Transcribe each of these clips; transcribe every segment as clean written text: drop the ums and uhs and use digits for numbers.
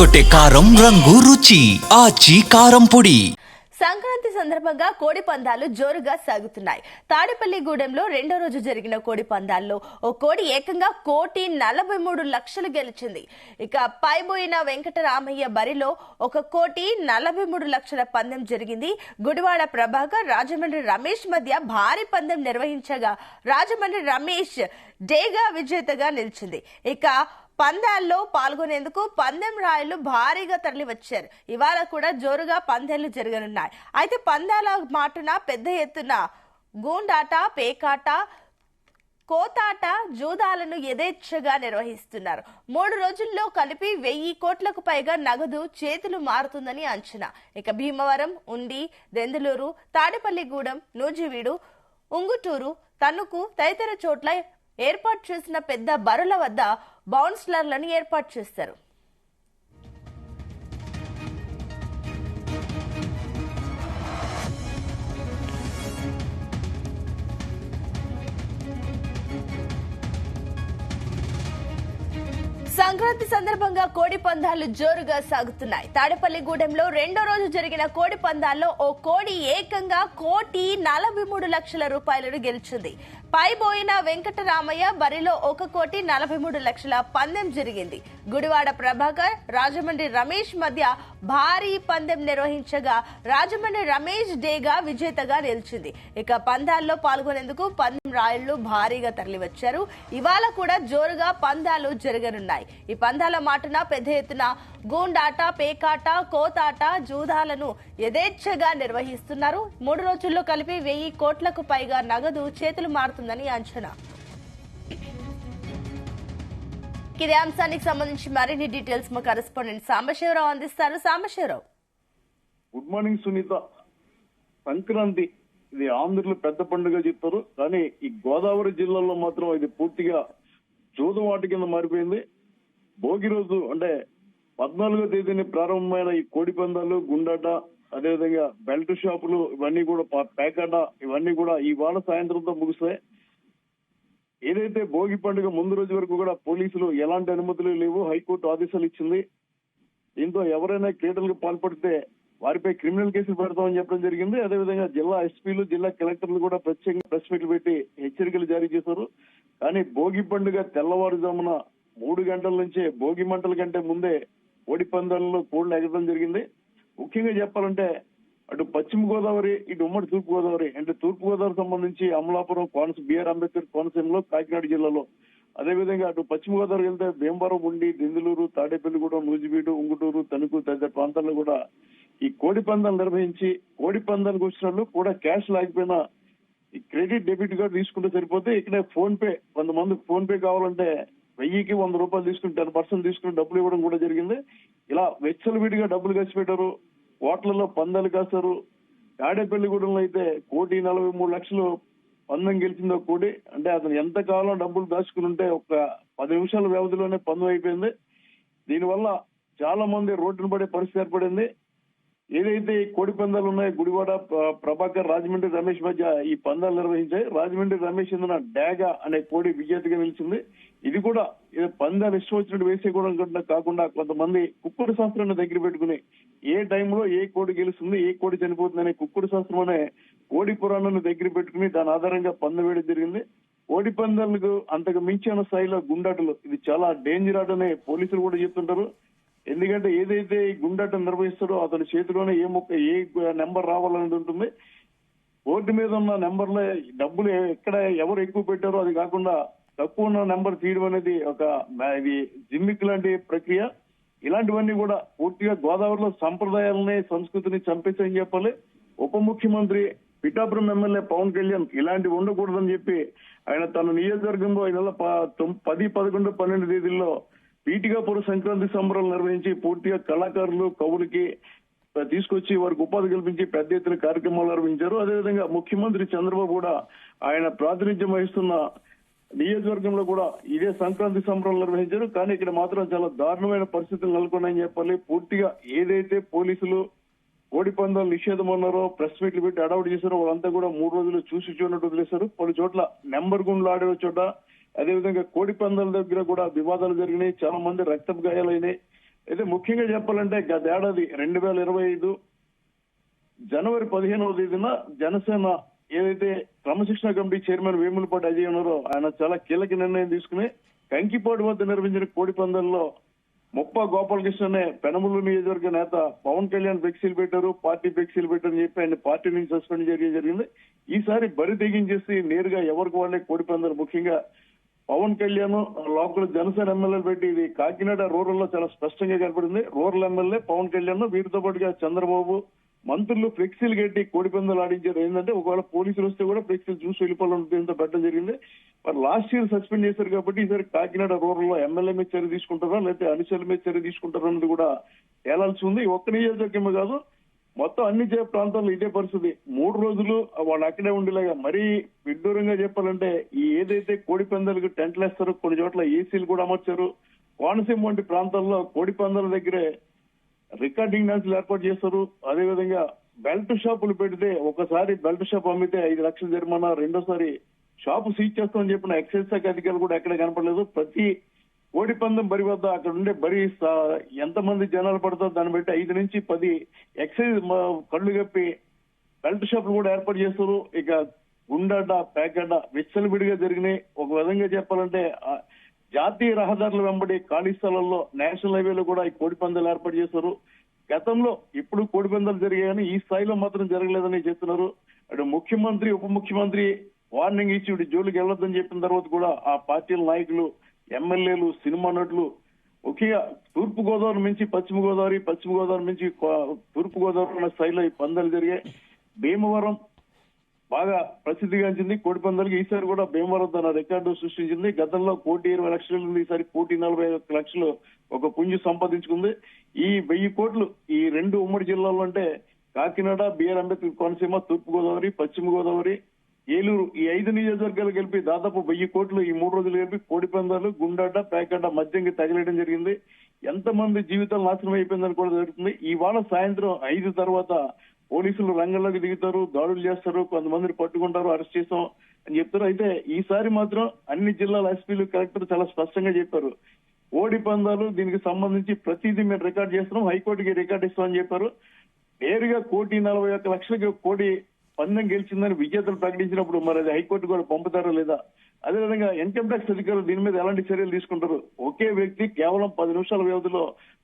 అదరగొట్టే కారం రంగు రుచి ఆచి కారం పొడి. సంక్రాంతి సందర్భంగా కోడి పందాలు జోరుగా సాగుతున్నాయి. తాడేపల్లిగూడెంలో రెండో రోజు జరిగిన కోడి పందాల్లో ఓ కోడి ఏకంగా 1,43,00,000 గెలిచింది. ఇక పైబోయిన వెంకటరామయ్య బరిలో 1,43,00,000 పందెం జరిగింది. గుడివాడ ప్రభాకర్, రాజమండ్రి రమేష్ మధ్య భారీ పందెం నిర్వహించగా రాజమండ్రి రమేష్ డేగా విజేతగా నిలిచింది. ఇక పందాల్లో పాల్గొనేందుకు పందెం రాయులు భారీగా తరలి వచ్చారు. ఇవాళ కూడా జోరుగా పందేళ్లు జరగనున్నాయి. అయితే పందాల మాటున పెద్ద ఎత్తున గూండాట, పేకాట, కోతాట, జూదాలను యథేచ్ఛగా నిర్వహిస్తున్నారు. 3 రోజుల్లో కలిపి 1000 కోట్లకు పైగా నగదు చేతులు మారుతుందని అంచనా. ఇక భీమవరం, ఉండి, దెందులూరు, తాడేపల్లిగూడెం, నూజివీడు, ఉంగుటూరు, తణుకు తదితర చోట్ల ఏర్పాటు చేసిన పెద్ద బరుల వద్ద బౌన్సర్లను ఏర్పాటు చేస్తారు. సంక్రాంతి సందర్భంగా కోడి పందాలు జోరుగా సాగుతున్నాయి. తాడేపల్లిగూడెంలో రెండో రోజు జరిగిన కోడి పందాల్లో ఓ కోడి ఏకంగా 1,43,00,000 రూపాయలను గెలిచింది. పైబోయిన వెంకటరామయ్య బరిలో 1,43,00,000 పందెం జరిగింది. గుడివాడ ప్రభాకర్, రాజమండ్రి రమేష్ మధ్య భారీ పందెం నిర్వహించగా రాజమండ్రి రమేష్ డేగా విజేతగా నిలిచింది. ఇక పందాల్లో పాల్గొనేందుకు పందెం రాయుళ్లు భారీగా తరలివచ్చారు. ఇవాళ కూడా జోరుగా పందాలు జరగనున్నాయి. ఈ పందాల మాటున పెద్ద ఎత్తున గూండాట, పేకాట, కోతాట, జూదాలను యథేచ్ఛగా నిర్వహిస్తున్నారు. 3 రోజుల్లో కలిపి 1000 కోట్లకు పైగా నగదు చేతులు మారుతుందని అంచనా. ఇదే అంశానికి సంబంధించి మరిన్ని డీటెయిల్స్ మా కరెస్పాండెంట్ సాంబశివరావు అందిస్తారు. Sambasivarao, good morning Sunitha. సంక్రాంతి ఇది ఆంధ్రలో పెద్ద పండుగ చెప్తారు, కానీ ఈ గోదావరి జిల్లాలో మాత్రం ఇది పూర్తిగా జూదం ఆట కింద మారిపోయింది. భోగి రోజు అంటే 14వ తేదీని ప్రారంభమైన ఈ కోడి పందాలు, గుండాట, అదేవిధంగా బెల్ట్ షాపులు, ఇవన్నీ కూడా పేకాట, ఇవన్నీ కూడా ఈ వాడ సాయంత్రంతో ముగుస్తాయి. ఏదైతే భోగి పండుగ ముందు రోజు వరకు కూడా పోలీసులు ఎలాంటి అనుమతులు లేవు, హైకోర్టు ఆదేశాలు ఇచ్చింది. దీంతో ఎవరైనా క్రీడలకు పాల్పడితే వారిపై క్రిమినల్ కేసులు పెడతామని చెప్పడం జరిగింది. అదేవిధంగా జిల్లా ఎస్పీలు, జిల్లా కలెక్టర్లు కూడా ప్రత్యేకంగా ప్రెస్ మీట్లు పెట్టి హెచ్చరికలు జారీ చేశారు. కానీ భోగి పండుగ తెల్లవారుజామున 3 గంటల నుంచే భోగి మంటల కంటే ముందే కోడి పందాలలో కోళ్లు ఎగరడం జరిగింది. ముఖ్యంగా చెప్పాలంటే అటు పశ్చిమ గోదావరి, ఇటు ఉమ్మడి తూర్పు గోదావరి, అంటే తూర్పు గోదావరి సంబంధించి అమలాపురం, బిఆర్ అంబేద్కర్ కోనసీమలో, కాకినాడ జిల్లాలో, అదేవిధంగా అటు పశ్చిమ గోదావరి వెళ్తే భీమవరం, ఉండి, దెందులూరు, తాడేపల్లిగూడెం, నూజివీడు, ఉంగుటూరు, తణుకు తదితర ప్రాంతాల్లో కూడా ఈ కోడి పందాలు నిర్వహించి కోడి పందాలకు వచ్చిన వాళ్ళు కూడా క్యాష్ లేకపోయినా ఈ క్రెడిట్ డెబిట్ కార్డు తీసుకుంటే సరిపోతే ఇక్కడే ఫోన్ పే, కొంతమందికి ఫోన్ పే కావాలంటే 1000కి 100 రూపాయలు తీసుకుని 10% తీసుకుని డబ్బులు ఇవ్వడం కూడా జరిగింది. ఇలా విడిగా డబ్బులు ఖర్చు పెట్టారు. ఓట్లలో పందాలు కాస్తారు. తాడేపల్లిగూడెంలో అయితే 1,43,00,000 పందెం గెలిచిందో కోడి. అంటే అతను ఎంత కాలం డబ్బులు దాచుకుని ఉంటే ఒక 10 నిమిషాల వ్యవధిలోనే పందెం అయిపోయింది. దీనివల్ల చాలా మంది రోడ్డును పడే పరిస్థితి ఏర్పడింది. ఏదైతే ఈ కోడి పందాలు ఉన్నాయో, గుడివాడ ప్రభాకర్, రాజమండ్రి రమేష్ మధ్య ఈ పందాలు నిర్వహించాయి. రాజమండ్రి రమేష్ చెందిన డాగా అనే కోడి విజేతగా నిలిచింది. ఇది కూడా పందాలు ఇష్టం వచ్చినట్టు వేసేయడం కాకుండా కొంతమంది కుక్కుడు శాస్త్రాన్ని దగ్గర పెట్టుకుని ఏ టైంలో ఏ కోడి గెలుస్తుంది, ఏ కోడి చనిపోతుంది అనే కుక్కుడు శాస్త్రం అనే కోడి పురాణాన్ని దగ్గర పెట్టుకుని దాని ఆధారంగా పందెం వేయడం జరిగింది. కోడి పందాలకు అంతకు మించిన స్థాయిలో గుండాటలు, ఇది చాలా డేంజర్ ఆట అని పోలీసులు కూడా చెప్తుంటారు. ఎందుకంటే ఏదైతే ఈ గుండాటం నిర్వహిస్తాడో అతని చేతిలోనే ఏ నెంబర్ రావాలనేది ఉంటుంది. బోర్డు మీద ఉన్న నెంబర్లో డబ్బులు ఎక్కడ ఎవరు ఎక్కువ పెట్టారో అది కాకుండా తక్కువ ఉన్న నెంబర్ తీయడం అనేది ఇది జిమ్మిక్ లాంటి ప్రక్రియ. ఇలాంటివన్నీ కూడా పూర్తిగా గోదావరిలో సంప్రదాయాలని, సంస్కృతిని చంపేసని చెప్పాలి. ఉప ముఖ్యమంత్రి పిఠాపురం ఎమ్మెల్యే పవన్ కళ్యాణ్ ఇలాంటివి ఉండకూడదని చెప్పి ఆయన తన నియోజకవర్గంలో ఈ నెల 10, 11, 12 తేదీల్లో పీఠికాపుర సంక్రాంతి సంబరాలు నిర్వహించి పూర్తిగా కళాకారులు, కవులకి తీసుకొచ్చి వారికి ఉపాధి కల్పించి పెద్ద ఎత్తున కార్యక్రమాలు నిర్వహించారు. అదేవిధంగా ముఖ్యమంత్రి చంద్రబాబు కూడా ఆయన ప్రాతినిధ్యం వహిస్తున్న నియోజకవర్గంలో కూడా ఇదే సంక్రాంతి సంబరాలు నిర్వహించారు. కానీ ఇక్కడ మాత్రం చాలా దారుణమైన పరిస్థితులు నెలకొన్నాయని చెప్పాలి. పూర్తిగా ఏదైతే పోలీసులు కోడి పందాలు నిషేధం అన్నారో, ప్రెస్ మీట్లు పెట్టి అడౌట్ చేశారో, వాళ్ళంతా కూడా 3 రోజులు చూసి చూడనట్టు వదిలేశారు. పలు చోట్ల నెంబర్ గుండ్లు ఆడే చోట, అదేవిధంగా కోడి పందాల దగ్గర కూడా వివాదాలు జరిగినాయి. చాలా మంది రక్తపు గాయాలైనాయి. అయితే ముఖ్యంగా చెప్పాలంటే గత ఏడాది 2025 జనవరి 15వ తేదీన జనసేన ఏదైతే క్రమశిక్షణ కమిటీ చైర్మన్ వేములపాటి అజయ్ ఉన్నారో ఆయన చాలా కీలక నిర్ణయం తీసుకుని కంకిపాడు వద్ద నిర్వహించిన కోడి పందాల్లో ముప్ప గోపాలకృష్ణ అనే పెనమలూరు నియోజకవర్గ నేత పవన్ కళ్యాణ్ ఫ్లెక్సీలు పెట్టారు, పార్టీ ఫ్లెక్సీలు పెట్టారని చెప్పి ఆయన పార్టీ నుంచి సస్పెండ్ చేయడం జరిగింది. ఈసారి బరి తెగించేసి నేరుగా ఎవరికి వాళ్ళే కోడి పందాలు ముఖ్యంగా పవన్ కళ్యాణ్ లోకల్ జనసేన ఎమ్మెల్యేలు పెట్టి ఇది కాకినాడ రూరల్ లో చాలా స్పష్టంగా కనపడింది. రూరల్ ఎమ్మెల్యే పవన్ కళ్యాణ్ వీరితో పాటుగా చంద్రబాబు మంత్రులు ఫ్లెక్సీలు కట్టి కోడి పందాలు ఆడించారు. ఏంటంటే ఒకవేళ పోలీసులు వస్తే కూడా ఫ్లెక్సీలు చూసి వెళ్ళిపోవాలని పెట్టడం జరిగింది. మరి లాస్ట్ ఇయర్ సస్పెండ్ చేశారు కాబట్టి ఈసారి కాకినాడ రూరల్ లో ఎమ్మెల్యే మీద చర్య తీసుకుంటారా లేకపోతే అనుచరుల మీద చర్య తీసుకుంటారా అన్నది కూడా తేలాల్సి ఉంది. ఒక్క నియోజకవర్గమే కాదు మొత్తం అన్ని ప్రాంతాల్లో ఇదే పరిస్థితి. 3 రోజులు వాళ్ళు అక్కడే ఉండేలాగా మరీ విడ్డూరంగా చెప్పాలంటే ఈ ఏదైతే కోడి పందాలకు టెంట్లు వేస్తారో కొన్ని చోట్ల ఏసీలు కూడా అమర్చారు. కోనసీమ వంటి ప్రాంతాల్లో కోడి పందాల దగ్గరే రికార్డింగ్ డాన్సులు ఏర్పాటు చేస్తారు. అదేవిధంగా బెల్ట్ షాపులు పెడితే ఒకసారి బెల్ట్ షాప్ అమ్మితే 5 లక్షలు జరిమానా, రెండోసారి షాపు సీజ్ చేస్తామని చెప్పిన ఎక్సైజ్ శాఖ అధికారులు కూడా ఎక్కడ కనపడలేదు. ప్రతి కోడి పందెం బరి వద్ద అక్కడ ఉండే బరి ఎంతమంది జనాలు పడతారో దాన్ని బట్టి 5 నుంచి 10 ఎక్సైజ్ కళ్ళు కప్పి బెల్ట్ షాపులు కూడా ఏర్పాటు చేస్తారు. ఇక గుండాట పేకాట విచ్చలవిడిగా జరిగినాయి. ఒక విధంగా చెప్పాలంటే జాతీయ రహదారుల వెంబడి ఖాళీ స్థలాల్లో నేషనల్ హైవేలో కూడా ఈ కోడి పందాలు ఏర్పాటు చేశారు. గతంలో ఇప్పుడు కోడి పందాలు జరిగాయని ఈ స్థాయిలో మాత్రం జరగలేదని చెప్తున్నారు. అటు ముఖ్యమంత్రి ఉప ముఖ్యమంత్రి వార్నింగ్ ఇచ్చి ఇటు జోలికి వెళ్ళొద్దని చెప్పిన తర్వాత కూడా ఆ పార్టీల నాయకులు ఎమ్మెల్యేలు సినిమా నటులు ముఖ్యంగా తూర్పు గోదావరి నుంచి పశ్చిమ గోదావరి నుంచి తూర్పు గోదావరి ఉన్న స్థాయిలో ఈ పందాలు జరిగాయి. భీమవరం బాగా ప్రసిద్ధిగాంచింది కోడి పందాలకి. ఈసారి కూడా భీమవరం తన రికార్డు సృష్టించింది. గతంలో 1,20,00,000 ఉంది, ఈసారి 1,41,00,000 ఒక పుంజు సంపాదించుకుంది. ఈ 1,000 కోట్లు ఈ 2 ఉమ్మడి జిల్లాల్లో అంటే కాకినాడ, బిఆర్ అంబేద్కర్ కోనసీమ, తూర్పు గోదావరి, పశ్చిమ గోదావరి, ఏలూరు ఈ 5 నియోజకవర్గాలు కలిపి దాదాపు 1,000 కోట్లు ఈ 3 రోజులు కలిపి కోడి పందాలు గుండాట పేకాట మద్యంకి తగిలేయడం జరిగింది. ఎంతమంది జీవితాలు నాశనం అయిపోయిందని కూడా జరుగుతుంది. ఇవాళ సాయంత్రం 5 తర్వాత పోలీసులు రంగంలోకి దిగుతారు, దాడులు చేస్తారు, కొంతమందిని పట్టుకుంటారు, అరెస్ట్ చేస్తాం అని చెప్తారు. అయితే ఈసారి మాత్రం అన్ని జిల్లాల ఎస్పీలు కలెక్టర్ చాలా స్పష్టంగా చెప్పారు. కోడి పందాలు దీనికి సంబంధించి ప్రతిదీ మేము రికార్డ్ చేస్తున్నాం, హైకోర్టుకి రికార్డ్ ఇస్తామని చెప్పారు. నేరుగా 1,41,00,000 కోడి పందెం గెలిచిందని విజేతలు ప్రకటించినప్పుడు మరి అది హైకోర్టు కూడా పంపుతారా లేదా? అదేవిధంగా ఇన్కమ్ ట్యాక్స్ అధికారులు దీని మీద ఎలాంటి చర్యలు తీసుకుంటారు? ఒకే వ్యక్తి కేవలం 10 నిమిషాల వ్యవధిలో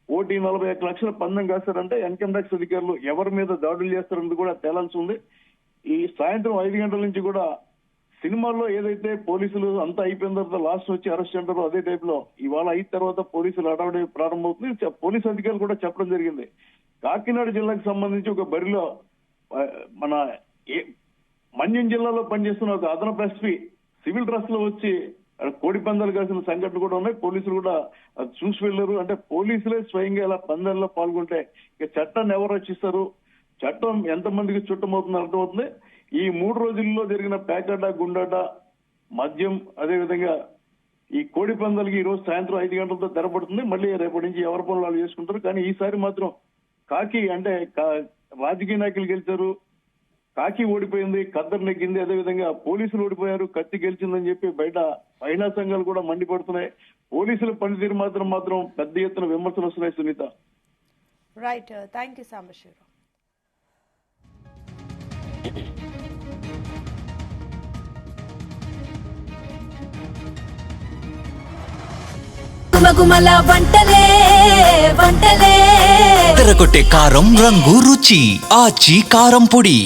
1,41,00,000 పందెం కాస్తారంటే ఇన్కమ్ ట్యాక్స్ అధికారులు ఎవరి మీద దాడులు చేస్తారన్నది కూడా తేలాల్సి ఉంది. ఈ సాయంత్రం 5 గంటల నుంచి కూడా సినిమాల్లో ఏదైతే పోలీసులు అంతా అయిపోయిన తర్వాత లాస్ట్ వచ్చి అరెస్ట్ అంటారో అదే టైప్ లో ఇవాళ 5 తర్వాత పోలీసులు అడవడం ప్రారంభమవుతుంది. పోలీసు అధికారులు కూడా చెప్పడం జరిగింది. కాకినాడ జిల్లాకు సంబంధించి ఒక బరిలో మన మన్యం జిల్లాలో పనిచేస్తున్న ఒక అదనపు ఎస్పీ సివిల్ డ్రెస్ లో వచ్చి కోడి పందాలు కాసిన సంఘటనలు కూడా ఉన్నాయి. పోలీసులు కూడా చూసి వెళ్లారు. అంటే పోలీసులే స్వయంగా ఇలా పందాల్లో పాల్గొంటే ఇక చట్టాన్ని ఎవరు రక్షిస్తారు? చట్టం ఎంతమందికి చుట్టమవుతుంది అర్థమవుతుంది. ఈ 3 రోజుల్లో జరిగిన పేకాట, గుండాట, మద్యం, అదేవిధంగా ఈ కోడి పందాలకి ఈ రోజు సాయంత్రం 5 గంటలతో తెరపడుతుంది. మళ్ళీ రేపటి నుంచి ఎవరి పనులు వాళ్ళు చేసుకుంటారు. కానీ ఈసారి మాత్రం కాకి అంటే రాజకీయ నాయకులు గెలిచారు, కాకి ఓడిపోయింది, ఖద్దరు నెగ్గింది, అదేవిధంగా పోలీసులు ఓడిపోయారు, కత్తి గెలిచిందని చెప్పి బయట మహిళా సంఘాలు కూడా మండిపడుతున్నాయి. పోలీసుల పనితీరు మాత్రం పెద్ద ఎత్తున విమర్శలు వస్తున్నాయి. Sunitha, right, thank you Sambasivarao. గుమగుమల వంటలే తెరకొట్టే కారం రంగు రుచి ఆచి కారం పొడి.